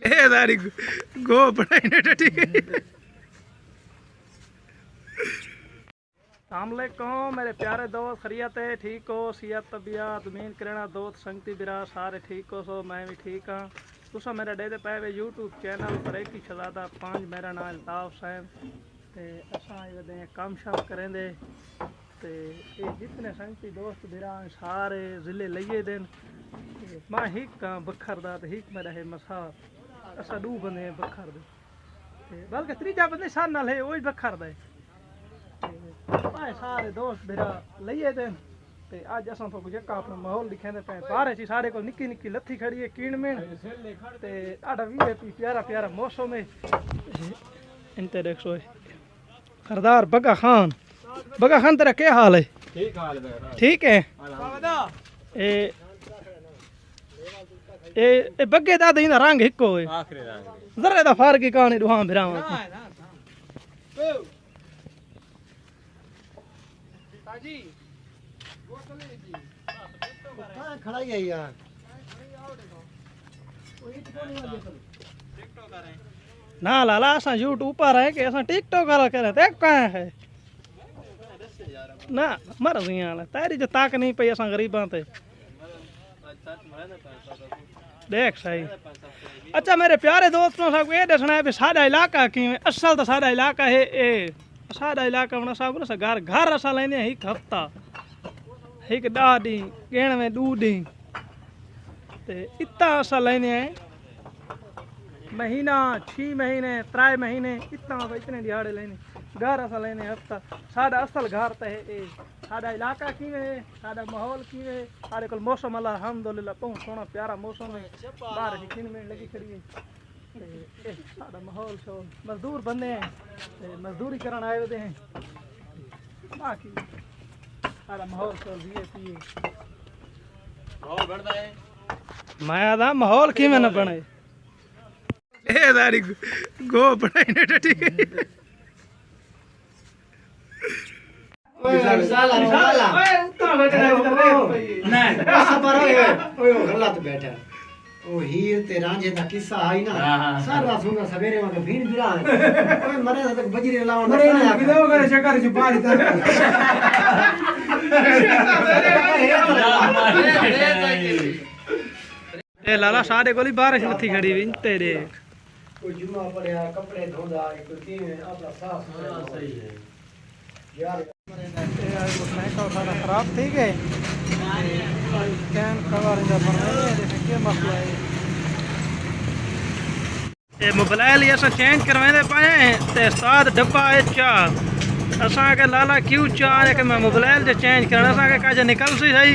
ए दारी गो पढ़ाई ने टटी अस्सलामुअलैकुम मेरे प्यारे दोस्त, खैरियत है? ठीक हो? सिहत तबीयत उम्मीद करना दोस्त संगती बिरा सारे ठीक हो। सो मैं भी ठीक हाँ। तुसा मेरा डेदे पे वे यूट्यूब चैनल पर एक ही शहजादा 5 मेरा नाम अल्ताफ हुसैन ते असां दे काम शाम करेंदे ते ये जितने संगती दोस्त बिरा सारे ज़िले लइए दिन मां हिक बखर दा ते हिक मेरा है मसा असा दू बंदे बखर दे ते बल्कि त्रीजा बंदे सारे नाल है ओही बखर दे ते सारे दोस्त बिरा लइए दिन ते अज असां तो जक्का अपना माहौल दिखांदे पे बाहर ची सारे को निक्की निक्की लत्थी खड़ी है कीण में ते आड़ा वीआईपी प्यारा प्यारा मौसम है। इनते देखो सरदार बगा खान तेरा क्या हाल है? ठीक हाल है। ठीक है। ए बगे दा इंदा रंग हिको है आखिरी रंग जरा दा फार की कहानी दुहा बिरावा ताजी खड़ा ही है यार। ना लाला असा यूट्यूब पर है कि असा टिकटॉक करे ते कहां है ना मर्जी वाला तेरी जो ताक नहीं पई असा गरीबां ते देख सही। अच्छा मेरे प्यारे दोस्तों साहब ये दसना है भी साडा इलाका किवें असल तो साडा इलाका है ए साडा इलाका हुन साहब ना घर घर असा लेने एक हफ्ता एक 10 दी गेण में 2 दी ते इतना असा लेने महीना 6 महीने 3 महीने इतना इतने दिहाड़े लेने घर असा लेने हफ्ता साडा असल घर तो है ए साडा इलाका किवें साडा माहौल किवें सारे को मौसम अल्हम्दुलिल्लाह बहुत सोहना प्यारा मौसम है बाहर की खिन में लगी खड़ी है ते साडा माहौल सो मजदूर बंदे हैं ते मजदूरी करन आए होते हैं बाकी साडा माहौल सो वीआईपी माहौल बढ़ता है मैं आदा माहौल किवें न बने ए दारी गो पढ़ाई ने टटी ओ हीर ते रांझे दा किस्सा आई ना सारा सुना सवेरे वाला भीड़ बिरा ओए मरे तक बजरी लावन मरे ना किदो करे शकर च पाड़ी ता ए लाला साडे कोली बारिश लथी खड़ी हुई ते देख कोई जुम्मा पड़या कपड़े धोंदा कोई किवें आपला साफ सुथरा सही है यार खराब थी गए कैन कवर क्या मसला है ये मोबाइल ही अस चेंज करवाते पाए ते साथ डब्बा है चाह असा के लाला क्यों चाह है कि मैं मोबाइल जो चेंज करना असा के काज निकल सी सही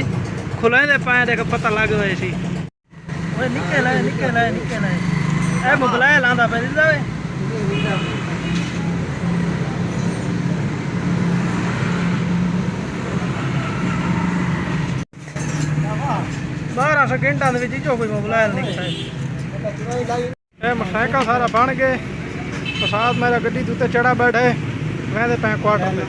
खुलाते पाए देख पता लग गए सी निकल है मोबाइल आंदा पे बारह सेकेंडा जो कोई मोबाइल निकल मोटरसाइकिल सारा बन गए प्रसाद मेरा गड्डी उत्ते चढ़ा बैठे मैं पै क्वार्टर में